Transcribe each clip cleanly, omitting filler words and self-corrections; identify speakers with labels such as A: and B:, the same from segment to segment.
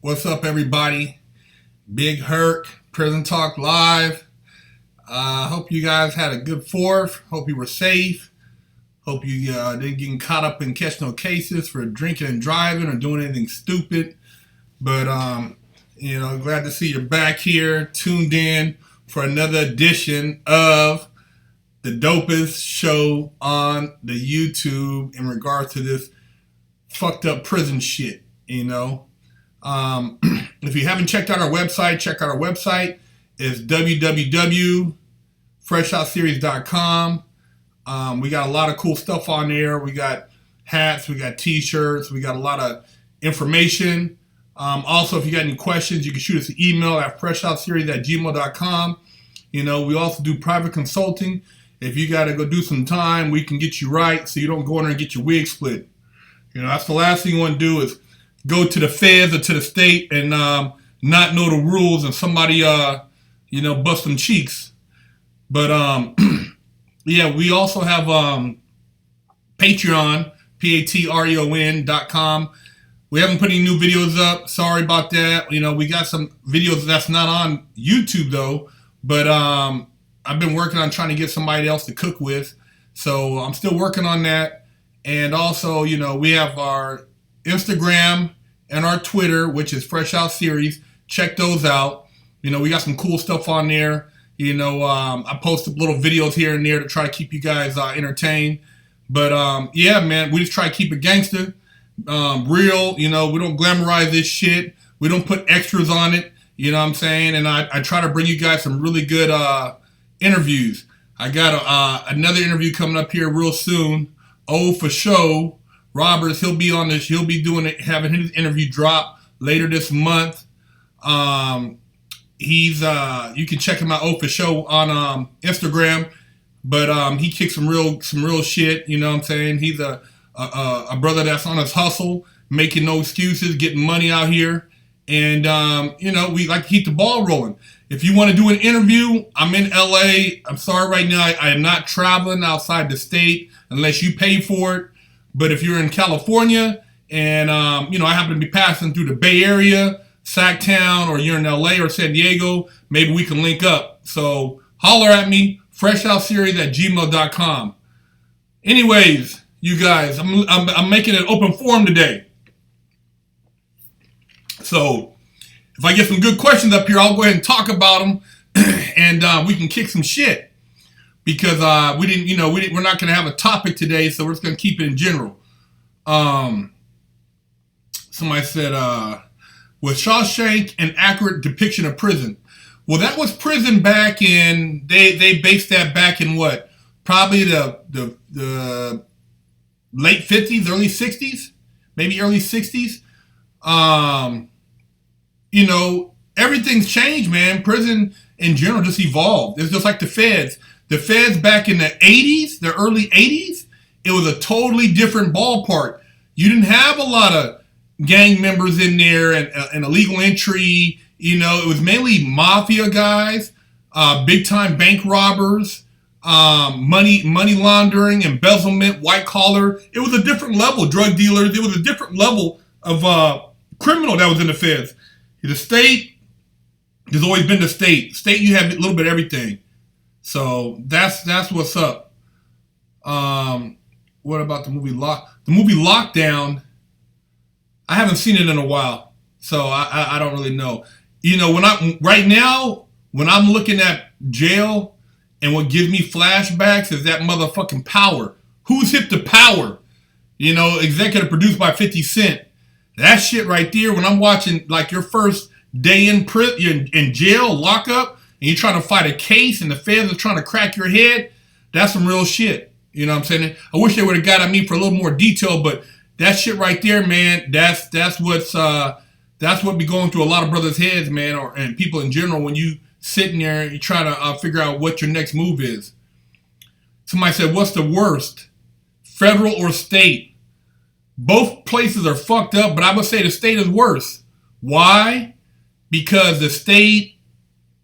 A: What's up, everybody? Big Herc, Prison Talk Live. Hope you guys had a good 4th. Hope you were safe. Hope you didn't get caught up in catch no cases for drinking and driving or doing anything stupid. But, glad to see you're back here, tuned in for another edition of the dopest show on the YouTube in regards to this fucked up prison shit, If you haven't checked out our website, check out our website. It's www.FreshOutSeries.com. We got a lot of cool stuff on there. We got hats, we got t-shirts, we got a lot of information. Also, if you got any questions, you can shoot us an email at FreshOutSeries@gmail.com. We also do private consulting. If you got to go do some time, we can get you right so you don't go in there and get your wig split. That's the last thing you want to do is go to the feds or to the state and not know the rules and somebody, bust them cheeks. But, yeah, we also have Patreon, Patreon.com. We haven't put any new videos up. Sorry about that. We got some videos that's not on YouTube, though. But I've been working on trying to get somebody else to cook with. So I'm still working on that. And also, we have our Instagram and our Twitter, which is FreshOutSeries. Check those out. We got some cool stuff on there. I post little videos here and there to try to keep you guys entertained. But, yeah, man, we just try to keep it gangster, real. We don't glamorize this shit. We don't put extras on it. You know what I'm saying? And I try to bring you guys some really good interviews. I got another interview coming up here real soon. For show. Roberts, he'll be on this. He'll be doing it, having his interview drop later this month. He's you can check him out for show on Instagram. But he kicks some real shit. You know what I'm saying? He's a brother that's on his hustle, making no excuses, getting money out here. And we like to keep the ball rolling. If you want to do an interview, I'm in LA. I'm sorry right now, I am not traveling outside the state unless you pay for it. But if you're in California and, I happen to be passing through the Bay Area, Sacktown, or you're in LA or San Diego, maybe we can link up. So holler at me, FreshOutSeries@gmail.com. Anyways, you guys, I'm making an open forum today. So if I get some good questions up here, I'll go ahead and talk about them, and we can kick some shit. Because we're not going to have a topic today, so we're just going to keep it in general. Somebody said, was Shawshank an accurate depiction of prison? Well, that was prison back in, they based that back in what? Probably the late 50s, early 60s? Maybe early 60s? Everything's changed, man. Prison in general just evolved. It's just like the feds. The feds back in the 80s, the early 80s, it was a totally different ballpark. You didn't have a lot of gang members in there and illegal entry. It was mainly mafia guys, big-time bank robbers, money laundering, embezzlement, white collar. It was a different level. Drug dealers. It was a different level of criminal that was in the feds. The state, there's always been the state. State, you have a little bit of everything. So that's what's up. What about the movie The movie Lockdown? I haven't seen it in a while, so I don't really know. When I'm looking at jail, and what gives me flashbacks is that motherfucking Power. Who's hip to Power? Executive produced by 50 Cent. That shit right there. When I'm watching like your first day in prison, in jail, lockup. And you're trying to fight a case and the feds are trying to crack your head, that's some real shit. You know what I'm saying? I wish they would have got at me for a little more detail, but that shit right there, man, that's what be going through a lot of brothers' heads, man, and people in general when you sitting there and you try to figure out what your next move is. Somebody said, what's the worst, federal or state? Both places are fucked up, but I would say the state is worse. Why? Because the state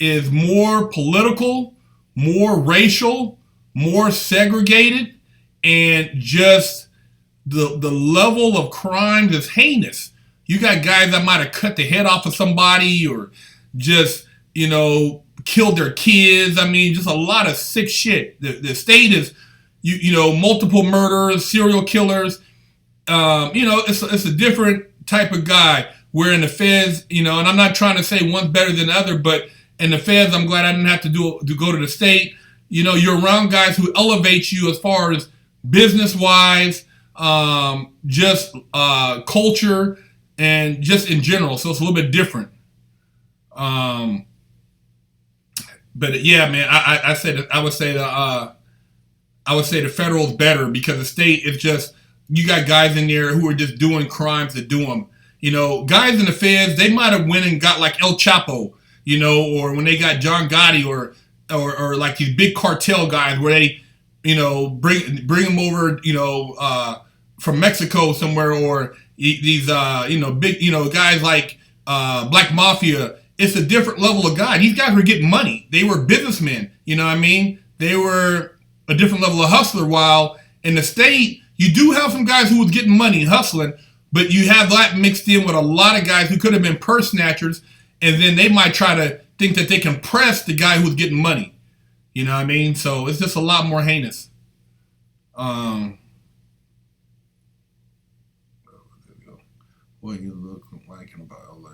A: is more political, more racial, more segregated, and just the level of crime is heinous. You got guys that might have cut the head off of somebody or just, killed their kids. I mean, just a lot of sick shit. The state is, multiple murders, serial killers. It's a different type of guy. Where in the feds, and I'm not trying to say one's better than the other, but in the feds, I'm glad I didn't have to go to the state. You're around guys who elevate you as far as business-wise, just culture, and just in general. So it's a little bit different. But yeah, man, I would say the federal's better because the state is just, you got guys in there who are just doing crimes to do them. Guys in the feds, they might have went and got like El Chapo, or when they got John Gotti or like these big cartel guys where they, bring them over, from Mexico somewhere, or these, big, guys like Black Mafia. It's a different level of guy. These guys were getting money. They were businessmen. You know what I mean? They were a different level of hustler. While in the state, you do have some guys who was getting money, hustling, but you have that mixed in with a lot of guys who could have been purse snatchers, and then they might try to think that they can press the guy who's getting money. You know what I mean? So it's just a lot more heinous. What you liking about LA?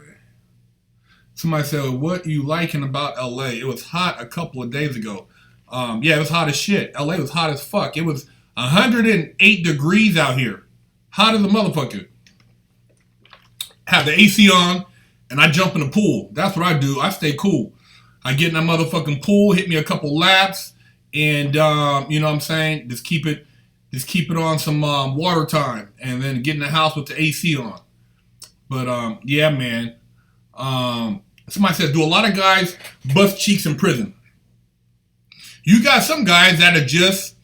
A: Somebody said, what you liking about LA? It was hot a couple of days ago. Yeah, it was hot as shit. LA was hot as fuck. It was 108 degrees out here. Hot as a motherfucker. Have the AC on, and I jump in the pool. That's what I do. I stay cool. I get in that motherfucking pool, hit me a couple laps, and you know what I'm saying? Just keep it on some water time, and then get in the house with the AC on. But yeah, man. Somebody said, do a lot of guys bust cheeks in prison? You got some guys that are just,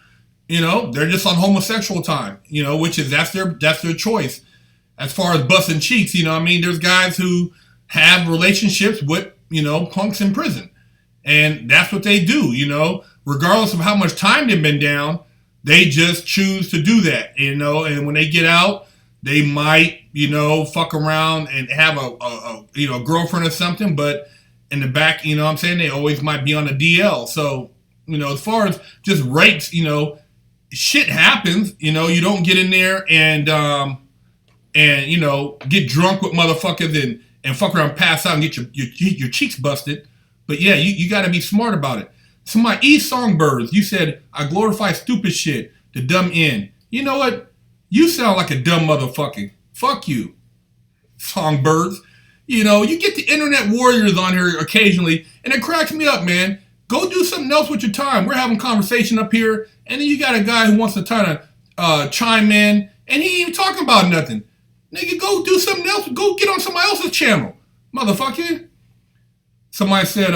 A: they're just on homosexual time, which is that's their choice. As far as busting cheeks, there's guys who have relationships with, punks in prison. And that's what they do, regardless of how much time they've been down, they just choose to do that, and when they get out, they might, fuck around and have a girlfriend or something, but in the back, they always might be on the DL. So, as far as just rapes, shit happens, you don't get in there and get drunk with motherfuckers and fuck around, pass out and get your cheeks busted. But yeah, you got to be smart about it. So my Songbirds, you said, I glorify stupid shit, the dumb end. You know what? You sound like a dumb motherfucker. Fuck you, Songbirds. You get the internet warriors on here occasionally, and it cracks me up, man. Go do something else with your time. We're having conversation up here, and then you got a guy who wants to kind of chime in, and he ain't even talking about nothing. Nigga, go do something else. Go get on somebody else's channel, motherfucker. Somebody said,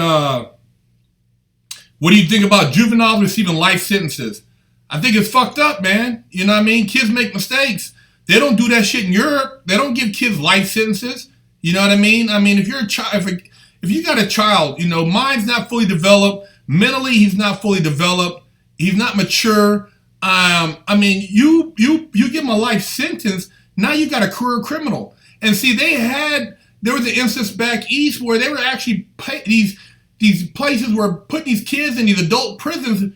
A: what do you think about juveniles receiving life sentences? I think it's fucked up, man. You know what I mean? Kids make mistakes. They don't do that shit in Europe. They don't give kids life sentences. You know what I mean? I mean, if you're a child, if you got a child, mind's not fully developed. Mentally, he's not fully developed. He's not mature. I mean, you give him a life sentence. Now you got a career criminal. And see, there was an instance back east where they were actually these places were putting these kids in these adult prisons,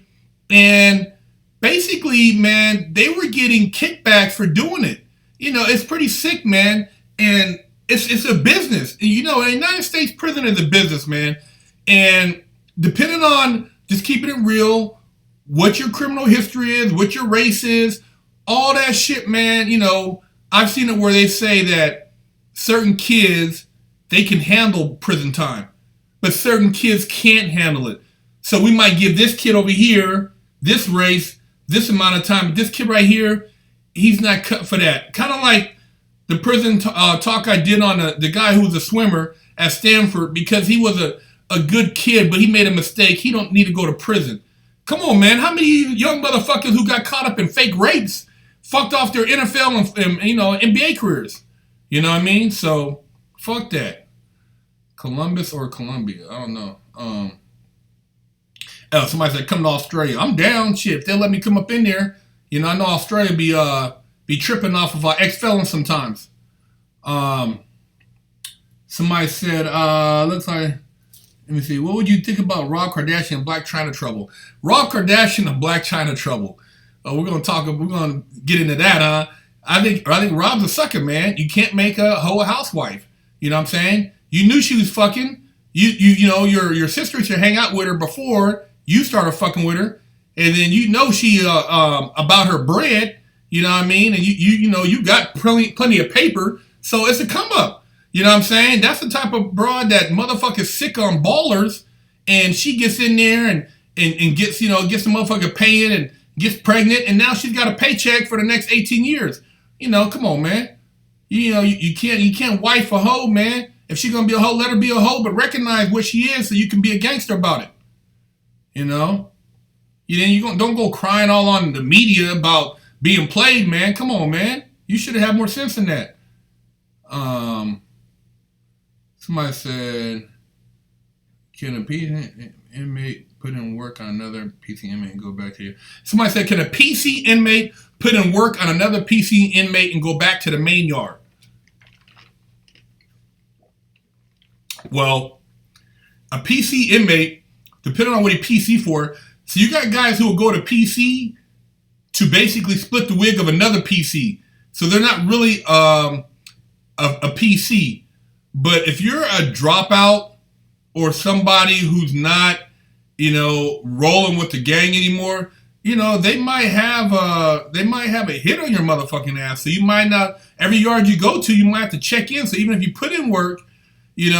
A: and basically, man, they were getting kickbacks for doing it. It's pretty sick, man. And it's a business. And, the United States prison is a business, man. And depending on just keeping it real, what your criminal history is, what your race is, all that shit, man, I've seen it where they say that certain kids, they can handle prison time, but certain kids can't handle it. So we might give this kid over here, this race, this amount of time, but this kid right here, he's not cut for that. Kind of like the prison talk I did on the guy who was a swimmer at Stanford, because he was a good kid, but he made a mistake. He don't need to go to prison. Come on, man. How many young motherfuckers who got caught up in fake rapes fucked off their NFL and NBA careers? You know what I mean? So, fuck that. Columbus or Columbia? I don't know. Somebody said, come to Australia. I'm down. Shit, if they'll let me come up in there. I know Australia be tripping off of ex-felons sometimes. Um, Somebody said, looks like, let me see, what would you think about Rob Kardashian and Black China Trouble? Rob Kardashian and Black China Trouble. We're gonna get into that, huh? I think Rob's a sucker, man. You can't make a hoe a housewife. You know what I'm saying? You knew she was fucking. You know your sister used to hang out with her before you started fucking with her, and then you know she about her bread. You know what I mean? And you know you got plenty of paper, so it's a come up. You know what I'm saying? That's the type of broad that motherfucker's sick on ballers, and she gets in there and gets the motherfucker paying and gets pregnant, and now she's got a paycheck for the next 18 years. You know, come on, man. You know, you can't wife a hoe, man. If she's gonna be a hoe, let her be a hoe, but recognize what she is so you can be a gangster about it. You know? Don't go crying all on the media about being played, man. Come on, man. You should have had more sense than that. Somebody said, can a PC inmate put in work on another PC inmate and go back to you? Somebody said, can a PC inmate put in work on another PC inmate and go back to the main yard? Well, a PC inmate, depending on what he PC for, so you got guys who will go to PC to basically split the wig of another PC. So they're not really a PC. But if you're a dropout or somebody who's not, rolling with the gang anymore, they might have a hit on your motherfucking ass. So you might not, every yard you go to, you might have to check in. So even if you put in work, you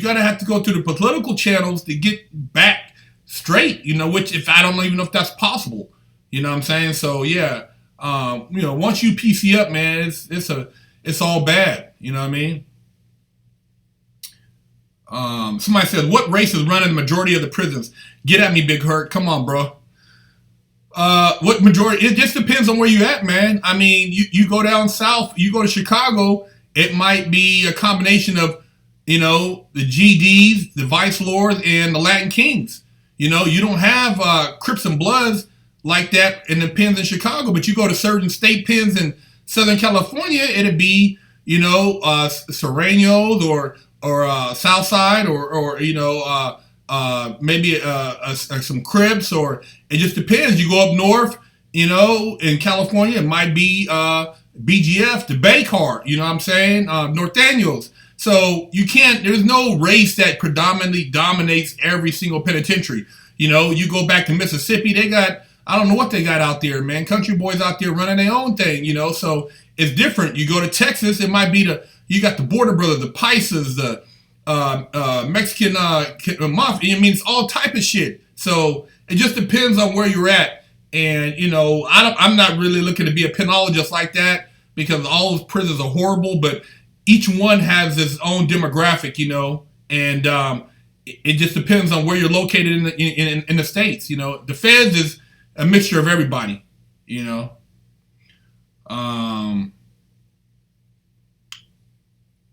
A: gotta have to go through the political channels to get back straight, which if I don't even know if that's possible. You know what I'm saying? So yeah, once you PC up, man, it's all bad. You know what I mean? Somebody said, what race is running the majority of the prisons? Get at me, Big Herc. Come on, bro. What majority? It just depends on where you at, man. I mean, you go down south, you go to Chicago, it might be a combination of, the GDs, the Vice Lords, and the Latin Kings. You don't have Crips and Bloods like that in the pens in Chicago, but you go to certain state pens in Southern California, it'd be, Serranos or Southside or maybe some Crips, or it just depends. You go up north, in California, it might be BGF, the Bay Card, you know what I'm saying? North Daniels. So there's no race that predominantly dominates every single penitentiary. You go back to Mississippi, they got, I don't know what they got out there, man. Country boys out there running their own thing, so it's different. You go to Texas, it might be you got the Border Brothers, the Paisas, the Mexican Mafia. I mean, it's all type of shit. So it just depends on where you're at. And, I'm not really looking to be a penologist like that because all those prisons are horrible, but each one has its own demographic, and it just depends on where you're located in the states. The feds is a mixture of everybody,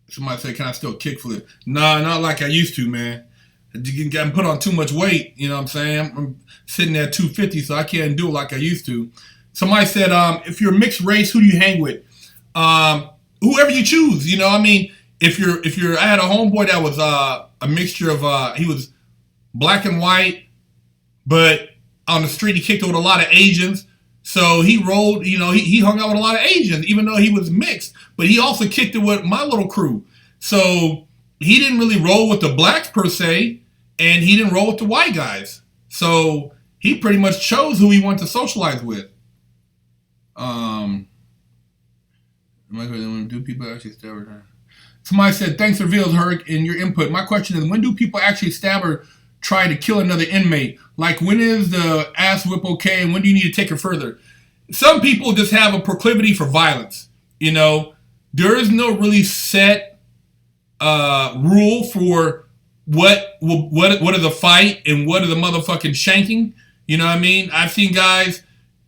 A: Somebody said, can I still kickflip? Nah, not like I used to, man. I got put on too much weight, you know what I'm saying? I'm sitting at 250, so I can't do it like I used to. Somebody said, if you're mixed race, who do you hang with? Whoever you choose, I mean, if you're, I had a homeboy that was a mixture of, he was black and white, but on the street he kicked it with a lot of Asians. So he rolled, he hung out with a lot of Asians, even though he was mixed. But he also kicked it with my little crew. So he didn't really roll with the blacks per se, and he didn't roll with the white guys. So he pretty much chose who he wanted to socialize with. Do people actually stab her? Somebody said, thanks for reveals, Herc, and your input. My question is, when do people actually stab or try to kill another inmate? Like, when is the ass whip okay, and when do you need to take it further? Some people just have a proclivity for violence. There is no really set rule for what is a fight and what is a motherfucking shanking. You know what I mean? I've seen guys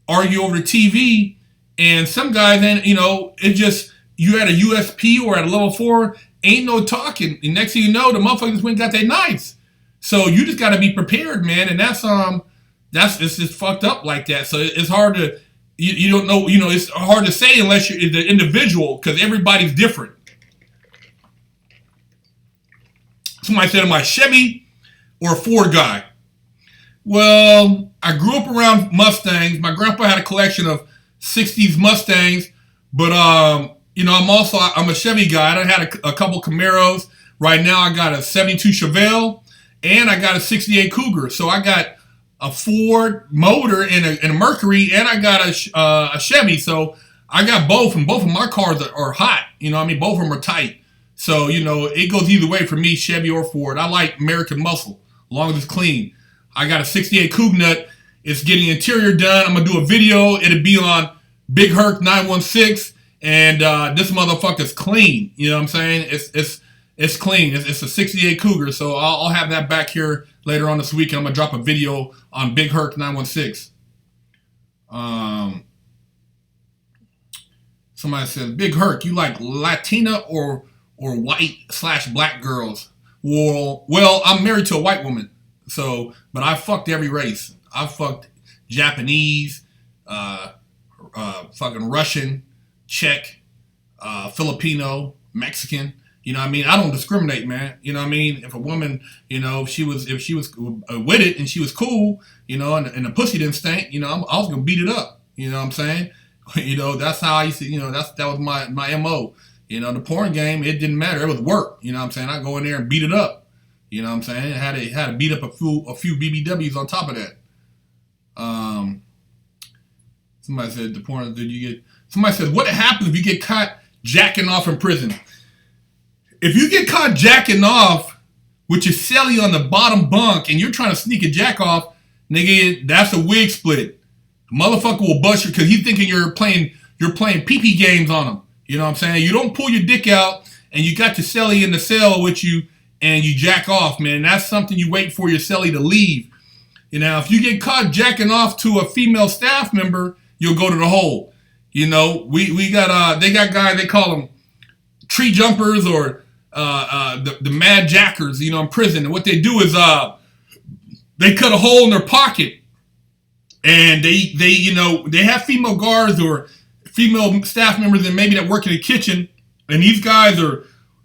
A: argue over TV, and some guys, then it just, you at a USP or at a level 4, ain't no talking. And next thing you know, the motherfuckers went and got their knives. So you just got to be prepared, man. And that's it's just fucked up like that. So it's hard to, you don't know, it's hard to say unless you're the individual, because everybody's different. Somebody said, am I a Chevy or a Ford guy? Well, I grew up around Mustangs. My grandpa had a collection of 60s Mustangs, but I'm a Chevy guy. I had a couple Camaros. Right now I got a 72 Chevelle and I got a 68 Cougar. So I got a Ford motor and a Mercury, and I got a Chevy. So I got both, and both of my cars are hot. Both of them are tight. So, it goes either way for me, Chevy or Ford. I like American muscle, as long as it's clean. I got a 68 Cougar Nut. It's getting interior done. I'm going to do a video. It'll be on Big Herc 916, and this motherfucker's clean. You know what I'm saying? It's clean. It's a 68 Cougar, so I'll have that back here later on this week, and I'm going to drop a video on Big Herc 916. Somebody says, Big Herc, you like Latina or white/black girls? Well, I'm married to a white woman, but I fucked every race. I fucked Japanese, fucking Russian, Czech, Filipino, Mexican. I don't discriminate, man. If a woman, if she was with it and she was cool, and the pussy didn't stink, I was gonna beat it up. You know what I'm saying? That's how I used to, that was my MO. The porn game, it didn't matter. It was work. You know what I'm saying? I go in there and beat it up. You know what I'm saying? I had to beat up a few BBWs on top of that. Somebody said the porn. Somebody said, what happens if you get caught jacking off in prison? If you get caught jacking off with your celly on the bottom bunk and you're trying to sneak a jack off, nigga, that's a wig split. The motherfucker will bust you because he's thinking you're playing pee-pee games on him. You know what I'm saying? You don't pull your dick out and you got your celly in the cell with you and you jack off, man. That's something you wait for your celly to leave. If you get caught jacking off to a female staff member, you'll go to the hole. We got they got guys, they call them tree jumpers or the mad jackers, in prison. And what they do is they cut a hole in their pocket, and they have female guards or female staff members and maybe that work in the kitchen, and these guys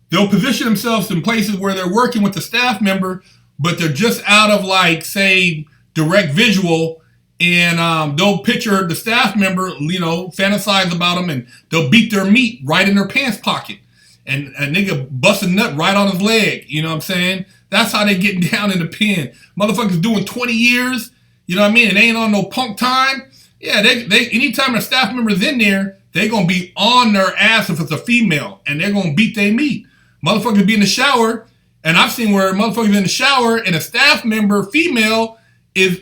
A: they'll position themselves in places where they're working with the staff member, but they're just out of say direct visual, and they'll picture the staff member, fantasize about them, and they'll beat their meat right in their pants pocket. And a nigga bust a nut right on his leg. You know what I'm saying? That's how they getting down in the pen. Motherfuckers doing 20 years. You know what I mean? It ain't on no punk time. Yeah, they anytime a staff member's in there, they gonna be on their ass if it's a female, and they're gonna beat their meat. Motherfuckers be in the shower, and I've seen where motherfuckers in the shower and a staff member, female, is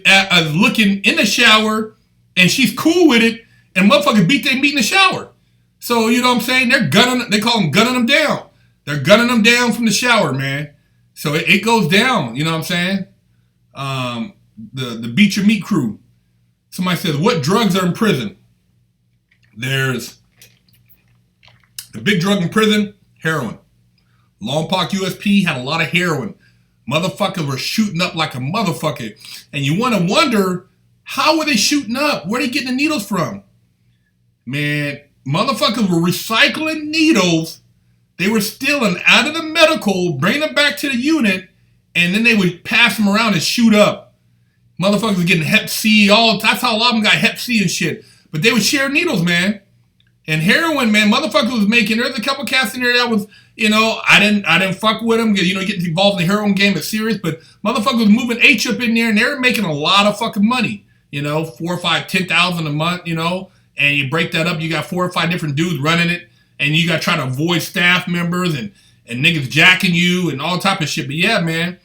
A: looking in the shower, and she's cool with it, and motherfuckers beat their meat in the shower. So, you know what I'm saying? They call them gunning them down. They're gunning them down from the shower, man. So it goes down, you know what I'm saying? The Beat Your Meat crew. Somebody says, what drugs are in prison? There's the big drug in prison, heroin. Lompoc USP had a lot of heroin. Motherfuckers were shooting up like a motherfucker. And you want to wonder, how were they shooting up? Where are they getting the needles from? Man, motherfuckers were recycling needles. They were stealing out of the medical, bringing them back to the unit, and then they would pass them around and shoot up. Motherfuckers were getting Hep C. That's how a lot of them got Hep C and shit. But they would share needles, man. And heroin, man, motherfuckers was making. There's a couple cats in there that was, I didn't fuck with them. Getting involved in the heroin game is serious. But motherfuckers was moving H up in there, and they were making a lot of fucking money. 4 or 5, 10,000 a month. And you break that up, you got 4 or 5 different dudes running it, and you got to try to avoid staff members and niggas jacking you and all type of shit. But yeah, man,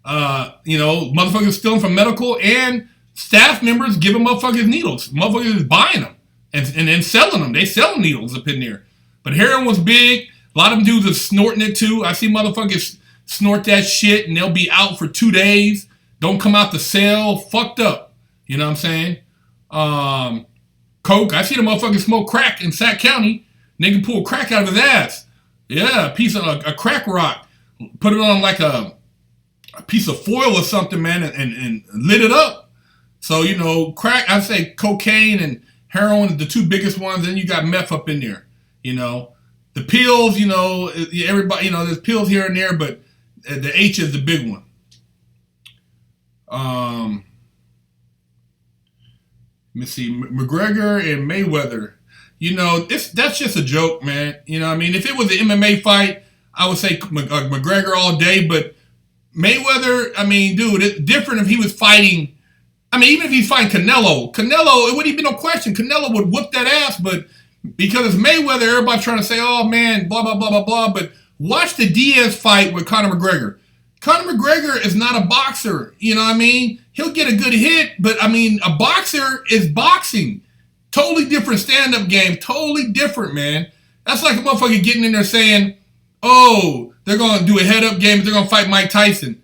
A: motherfuckers stealing from medical, and staff members giving motherfuckers needles. Motherfuckers is buying them and then selling them. They sell needles up in there. But heroin was big. A lot of them dudes are snorting it too. I see motherfuckers snort that shit, and they'll be out for 2 days. Don't come out the cell, fucked up. You know what I'm saying? Coke. I see the motherfucker smoke crack in Sac County. Nigga pull crack out of his ass. Yeah, a piece of a crack rock. Put it on like a piece of foil or something, man, and lit it up. So, crack, I'd say cocaine and heroin are the 2 biggest ones. Then you got meth up in there. The pills, everybody, there's pills here and there, but The H is the big one. Let me see, McGregor and Mayweather. You know, that's just a joke, man. You know what I mean? If it was an MMA fight, I would say McGregor all day. But Mayweather, I mean, dude, it's different if he was fighting. I mean, even if he's fighting Canelo, it wouldn't even be no question. Canelo would whoop that ass. But because it's Mayweather, everybody's trying to say, oh, man, blah, blah, blah, blah, blah. But watch the Diaz fight with Conor McGregor. Conor McGregor is not a boxer. You know what I mean? He'll get a good hit, but I mean, a boxer is boxing. Totally different stand-up game. Totally different, man. That's like a motherfucker getting in there saying, oh, they're going to do a head-up game, they're going to fight Mike Tyson.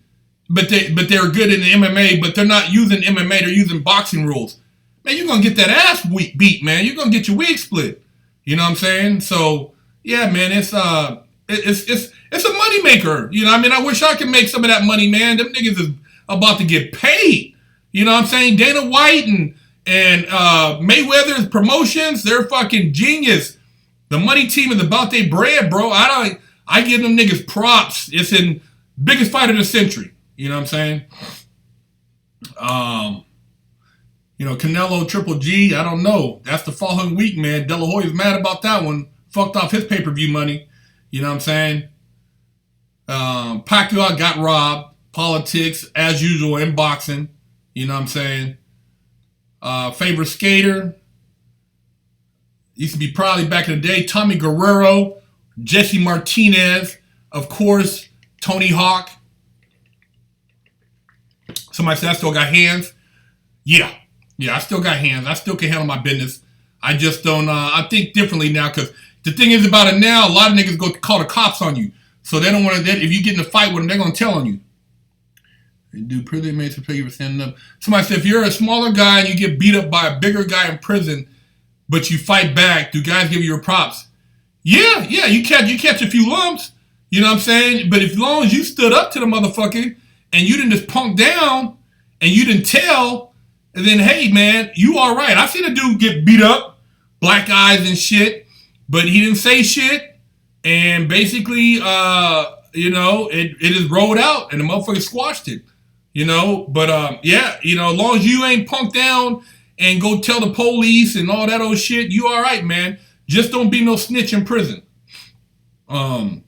A: But they're good in the MMA, but they're not using MMA, they're using boxing rules. Man, you're going to get that ass beat, man. You're going to get your wig split. You know what I'm saying? So, yeah, man, it's a moneymaker. You know what I mean? I wish I could make some of that money, man. Them niggas is about to get paid. You know what I'm saying? Dana White and Mayweather's promotions, they're fucking genius. The money team is about their bread, bro. I give them niggas props. It's in biggest fight of the century. You know what I'm saying? You know, Canelo, Triple G, I don't know. That's the following week, man. De La Hoya's mad about that one. Fucked off his pay-per-view money. You know what I'm saying? Pacquiao got robbed. Politics, as usual, in boxing. You know what I'm saying? Favorite skater. Used to be probably back in the day. Tommy Guerrero. Jesse Martinez. Of course, Tony Hawk. Somebody said I still got hands. Yeah, I still got hands. I still can handle my business. I just don't, I think differently now because the thing is about it now, a lot of niggas go call the cops on you. So they don't want to, if you get in a fight with them, they're going to tell on you. Do prison inmates to pay you for standing up? Somebody said, if you're a smaller guy and you get beat up by a bigger guy in prison, but you fight back, do guys give you your props? Yeah, you catch a few lumps. You know what I'm saying? But as long as you stood up to the motherfucker and you didn't just punk down and you didn't tell, and then, hey, man, you all right. I seen a dude get beat up, black eyes and shit, but he didn't say shit. And basically, you know, it is rolled out and the motherfucker squashed it. You know, but yeah, you know, as long as you ain't punked down and go tell the police and all that old shit, you all right, man. Just don't be no snitch in prison. Somebody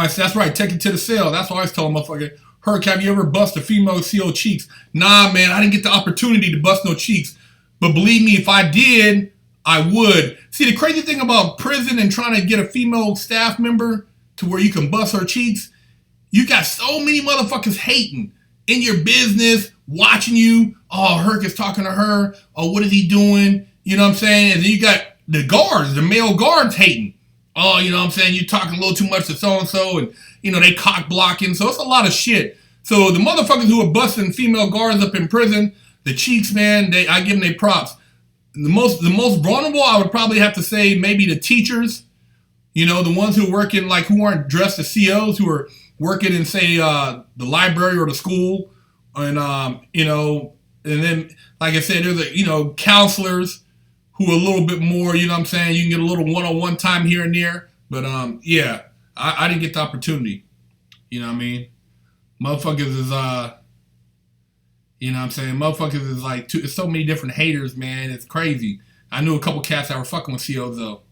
A: said, that's right, take it to the cell. That's what I always tell a motherfucker. Herc, have you ever bust a female CO cheeks? Nah, man, I didn't get the opportunity to bust no cheeks. But believe me, if I did, I would. See, the crazy thing about prison and trying to get a female staff member to where you can bust her cheeks, you got so many motherfuckers hating in your business, watching you. Oh, Herc is talking to her. Oh, what is he doing? You know what I'm saying? And then you got the guards, the male guards hating. Oh, you know what I'm saying? You talking a little too much to so-and-so, and, you know, they cock blocking. So it's a lot of shit. So the motherfuckers who are busting female guards up in prison, the cheeks, man, I give them their props. The most vulnerable, I would probably have to say maybe the teachers. You know, the ones who are working, like, who aren't dressed as COs, who are working in, say, the library or the school. And, you know, and then, like I said, there's, you know, counselors who are a little bit more, you know what I'm saying? You can get a little one-on-one time here and there. But, yeah, I didn't get the opportunity. You know what I mean? Motherfuckers is, you know what I'm saying? Motherfuckers is like, it's so many different haters, man. It's crazy. I knew a couple cats that were fucking with COs, though.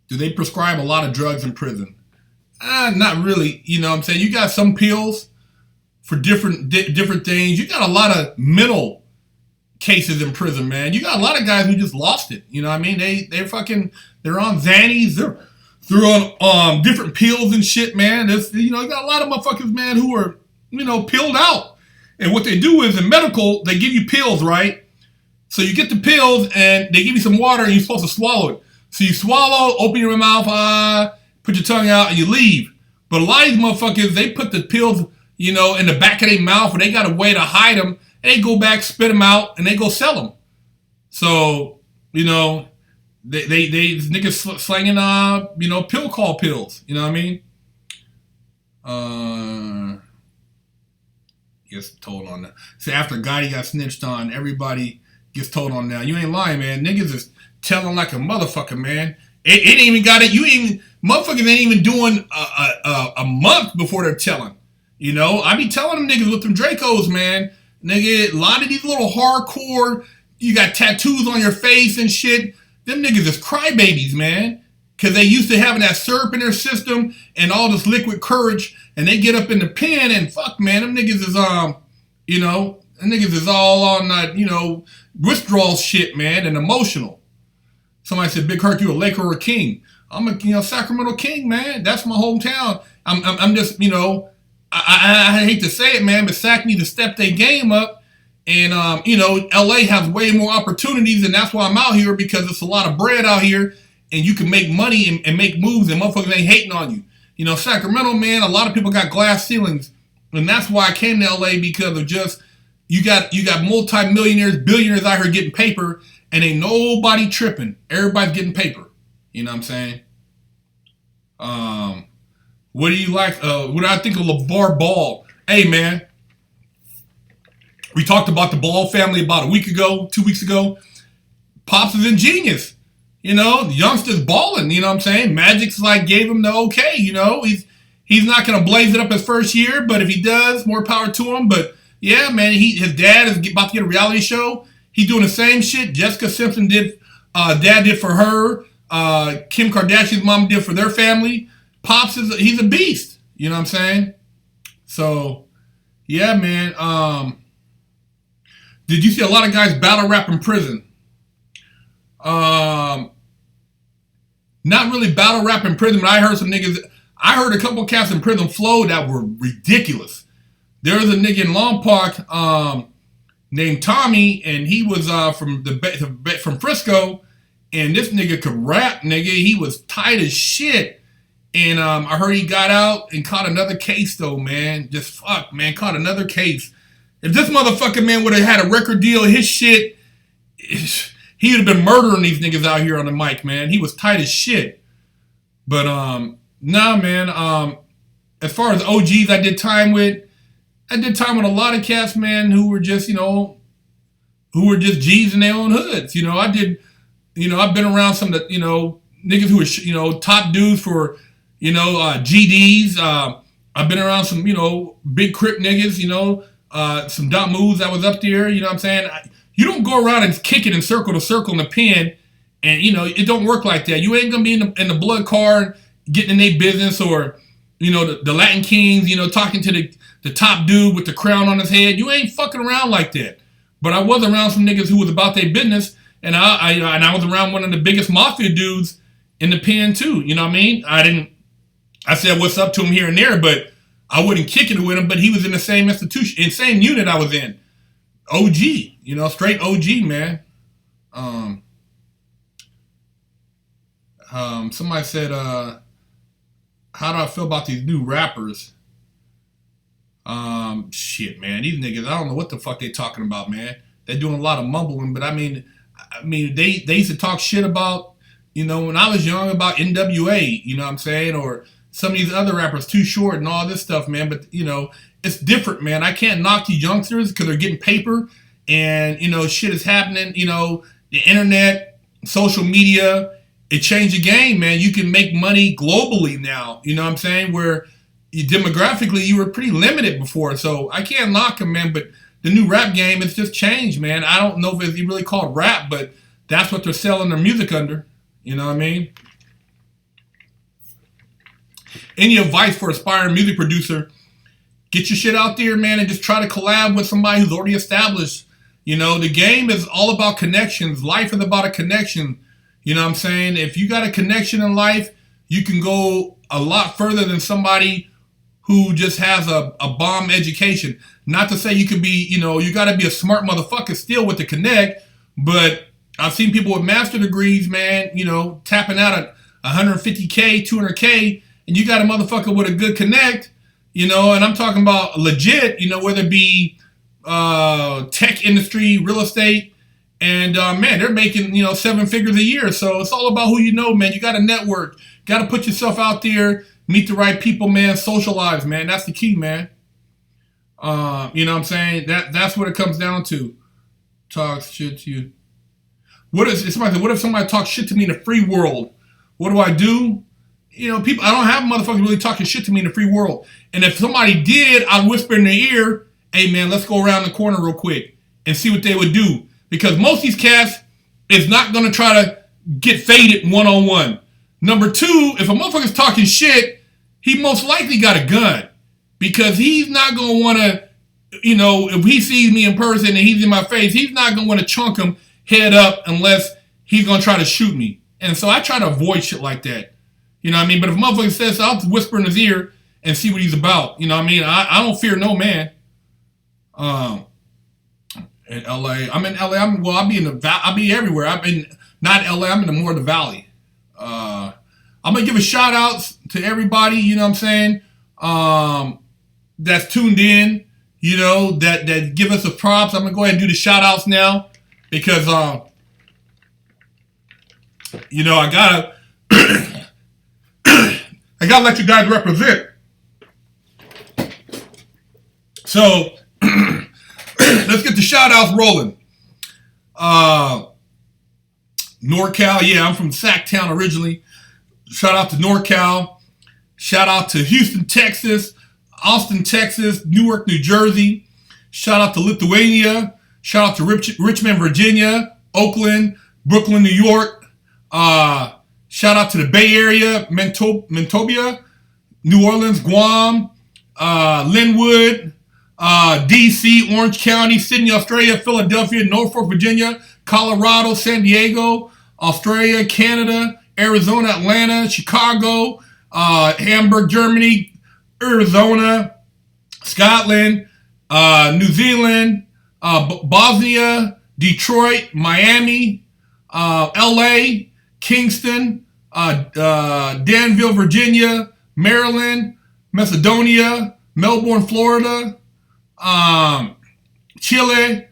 A: Do they prescribe a lot of drugs in prison? Not really. You know what I'm saying? You got some pills for different things. You got a lot of mental cases in prison, man. You got a lot of guys who just lost it. You know what I mean? They're on Xannies. They're on different pills and shit, man. You know, you got a lot of motherfuckers, man, who are, you know, pilled out. And what they do is in medical, they give you pills, right? So you get the pills and they give you some water and you're supposed to swallow it. So you swallow, open your mouth, put your tongue out, and you leave. But a lot of these motherfuckers, they put the pills, you know, in the back of their mouth, and they got a way to hide them. And they go back, spit them out, and they go sell them. So, you know, they niggas slanging, you know, pill call pills. You know what I mean? Gets told on that. So after Gotti got snitched on, everybody gets told on now. You ain't lying, man. Niggas is telling like a motherfucker, man. It ain't even got it. You ain't motherfuckers ain't even doing a month before they're telling. You know, I be telling them niggas with them Dracos, man. Nigga, a lot of these little hardcore, you got tattoos on your face and shit. Them niggas is crybabies, man. Because they used to having that syrup in their system and all this liquid courage, and they get up in the pen and fuck, man, them niggas is, you know, them niggas is all on that, you know, withdrawal shit, man, and emotional. Somebody said, Big Herc, you a Laker or a King? I'm a, you know, Sacramento King, man. That's my hometown. I'm just, you know, I hate to say it, man, but Sac need to step their game up. And, you know, LA has way more opportunities, and that's why I'm out here, because it's a lot of bread out here, and you can make money and make moves, and motherfuckers ain't hating on you. You know, Sacramento, man, a lot of people got glass ceilings, and that's why I came to LA, because of just, you got multi-millionaires, billionaires out here getting paper, and ain't nobody tripping. Everybody's getting paper. You know what I'm saying? What do you like? What do I think of LeVar Ball? Hey, man. We talked about the Ball family about a week ago, 2 weeks ago. Pops is ingenious. You know, the youngster's balling, you know what I'm saying? Magic's like gave him the okay, you know. He's not going to blaze it up his first year, but if he does, more power to him. But, yeah, man, his dad is about to get a reality show. He's doing the same shit Jessica Simpson did, dad did for her, Kim Kardashian's mom did for their family. Pops he's a beast, you know what I'm saying? So, yeah, man. Did you see a lot of guys battle rap in prison? Not really battle rap in prison, but I heard some niggas. I heard a couple cats in prison flow that were ridiculous. There was a nigga in Long Park named Tommy, and he was from Frisco, and this nigga could rap, nigga. He was tight as shit. And I heard he got out and caught another case, though, man. Just fuck, man, caught another case. If this motherfucker, man, would have had a record deal, his shit, he would have been murdering these niggas out here on the mic, man. He was tight as shit. But, nah, man, as far as OGs I did time with a lot of cats, man, who were just, you know, who were just G's in their own hoods. You know, I've been around some of the, you know, niggas who were, you know, top dudes for, you know, GDs. I've been around some, you know, big crip niggas, you know, some dot moves that was up there, you know what I'm saying? You don't go around and kick it in circle to circle in the pen, and, you know, it don't work like that. You ain't going to be in the blood card getting in their business, or, you know, the Latin Kings, you know, talking to the top dude with the crown on his head. You ain't fucking around like that. But I was around some niggas who was about their business, and I was around one of the biggest mafia dudes in the pen too. You know what I mean? I said what's up to him here and there, but I wouldn't kick it with him. But he was in the same institution, in the same unit I was in. OG, you know, straight OG, man. Somebody said, how do I feel about these new rappers? Shit, man, these niggas, I don't know what the fuck they talking about, man. They're doing a lot of mumbling, but I mean, they used to talk shit about, you know, when I was young, about NWA, you know what I'm saying, or some of these other rappers, Too Short and all this stuff, man. But, you know, it's different, man. I can't knock these youngsters because they're getting paper, and, you know, shit is happening. You know, the internet, social media, it changed the game, man. You can make money globally now, you know what I'm saying, where demographically you were pretty limited before. So I can't knock them, man, but the new rap game, it's just changed, man. I don't know if it's really called rap, but that's what they're selling their music under. You know what I mean? Any advice for aspiring music producer? Get your shit out there, man, and just try to collab with somebody who's already established. You know, the game is all about connections. Life is about a connection. You know what I'm saying? If you got a connection in life, you can go a lot further than somebody who just has a bomb education. Not to say you could be, you know, you got to be a smart motherfucker still with the connect, but I've seen people with master degrees, man, you know, tapping out at 150K, 200K, and you got a motherfucker with a good connect, you know, and I'm talking about legit, you know, whether it be tech industry, real estate, and man, they're making, you know, 7 figures a year. So it's all about who you know, man. You got to network, got to put yourself out there, meet the right people, man, socialize, man. That's the key, man. You know what I'm saying? That's what it comes down to. Talk shit to you. What if somebody talks shit to me in the free world? what do? You know, people, I don't have motherfuckers really talking shit to me in the free world. And if somebody did, I'd whisper in their ear, hey man, let's go around the corner real quick and see what they would do. Because most of these cats is not going to try to get faded one-on-one. Number two, if a motherfucker's talking shit, he most likely got a gun. Because he's not going to want to, you know, if he sees me in person and he's in my face, he's not going to want to chunk him head up unless he's going to try to shoot me. And so I try to avoid shit like that. You know what I mean? But if a motherfucker says so, I'll just whisper in his ear and see what he's about. You know what I mean? I don't fear no man. In LA, I'm in LA. I'll be everywhere. Not LA. I'm in more of the valley. I'm gonna give a shout outs to everybody. You know what I'm saying? That's tuned in. You know that give us the props. I'm gonna go ahead and do the shout outs now because you know I gotta I gotta let you guys represent. So let's get the shout outs rolling. NorCal, yeah, I'm from Sacktown originally. Shout out to NorCal. Shout out to Houston, Texas, Austin, Texas, Newark, New Jersey. Shout out to Lithuania. Shout out to Richmond, Virginia, Oakland, Brooklyn, New York. Shout out to the Bay Area, Mentobia, New Orleans, Guam, Linwood, DC, Orange County, Sydney, Australia, Philadelphia, Norfolk, Virginia, Colorado, San Diego, Australia, Canada, Arizona, Atlanta, Chicago, Hamburg, Germany, Arizona, Scotland, New Zealand, Bosnia, Detroit, Miami, LA, Kingston, Danville, Virginia, Maryland, Macedonia, Melbourne, Florida, Chile,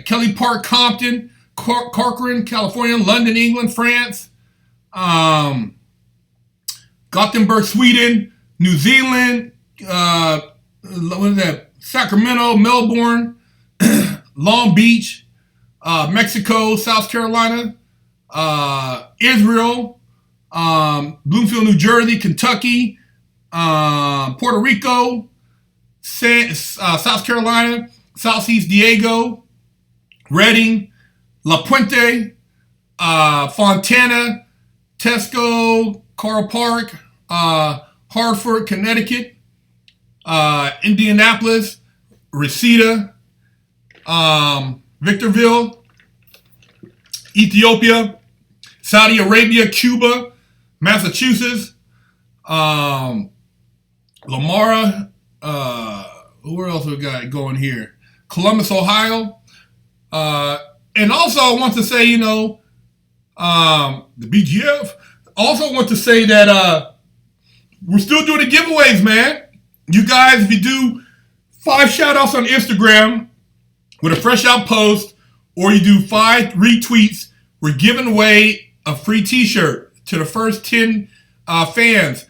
A: Kelly Park, Compton, Corcoran, California, London, England, France, Gothenburg, Sweden, New Zealand, Sacramento, Melbourne, Long Beach, Mexico, South Carolina, Israel, Bloomfield, New Jersey, Kentucky, Puerto Rico, South Carolina, Southeast Diego, Reading, La Puente, Fontana, Tesco, Carl Park, Hartford, Connecticut, Indianapolis, Reseda, Victorville, Ethiopia, Saudi Arabia, Cuba, Massachusetts, Lamara, where else we got going here? Columbus, Ohio. And also I want to say, you know, the BGF. Also want to say that we're still doing the giveaways, man. You guys, if you do 5 shout outs on Instagram with a fresh out post, or you do 5 retweets, we're giving away a free t-shirt to the first 10 fans.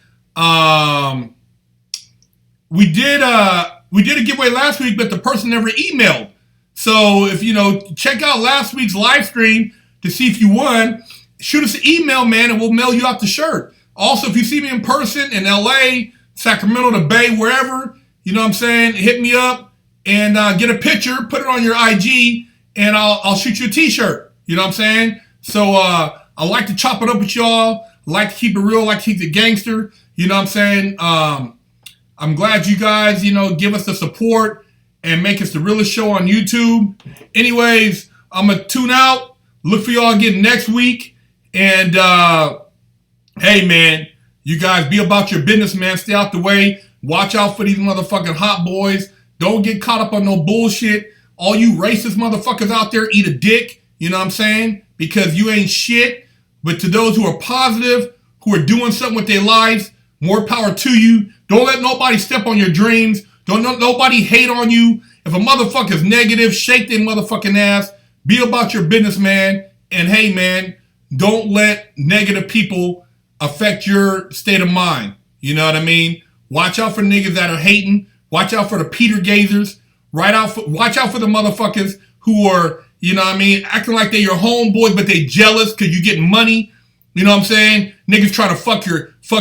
A: We did a giveaway last week, but the person never emailed. So if you know, check out last week's live stream to see if you won. Shoot us an email, man, and we'll mail you out the shirt. Also, if you see me in person in LA, Sacramento, the Bay, wherever, you know what I'm saying, hit me up and get a picture, put it on your IG, and I'll shoot you a t-shirt. You know what I'm saying? So I like to chop it up with y'all. I like to keep it real, I like to keep it gangster. You know what I'm saying? I'm glad you guys, you know, give us the support and make us the realest show on YouTube. Anyways, I'm going to tune out. Look for y'all again next week. And, hey, man, you guys be about your business, man. Stay out the way. Watch out for these motherfucking hot boys. Don't get caught up on no bullshit. All you racist motherfuckers out there, eat a dick. You know what I'm saying? Because you ain't shit. But to those who are positive, who are doing something with their lives, more power to you. Don't let nobody step on your dreams. Don't let nobody hate on you. If a motherfucker's negative, shake their motherfucking ass. Be about your business, man. And hey, man, don't let negative people affect your state of mind. You know what I mean? Watch out for niggas that are hating. Watch out for the Peter Gazers. Watch out for the motherfuckers who are, You know what I mean? Acting like they your homeboys, but they jealous because you getting money. You know what I'm saying? Niggas try to fuck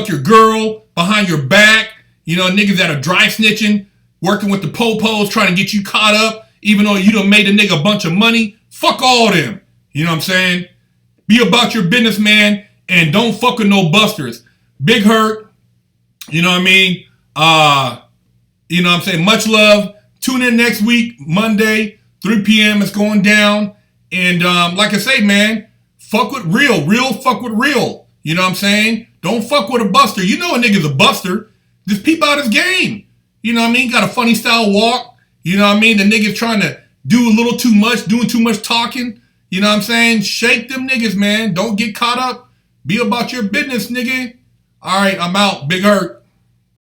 A: your girl behind your back. You know, niggas that are dry snitching, working with the popos, trying to get you caught up, even though you done made a nigga a bunch of money. Fuck all them. You know what I'm saying? Be about your business, man, and don't fuck with no busters. Big Herc. You know what I mean? You know what I'm saying? Much love. Tune in next week, Monday, 3 p.m. It's going down. And like I say, man, fuck with real. Real fuck with real. You know what I'm saying? Don't fuck with a buster. You know a nigga's a buster. Just peep out his game. You know what I mean? Got a funny style walk. You know what I mean? The nigga's trying to do a little too much, doing too much talking. You know what I'm saying? Shake them niggas, man. Don't get caught up. Be about your business, nigga. All right, I'm out. Big Herc.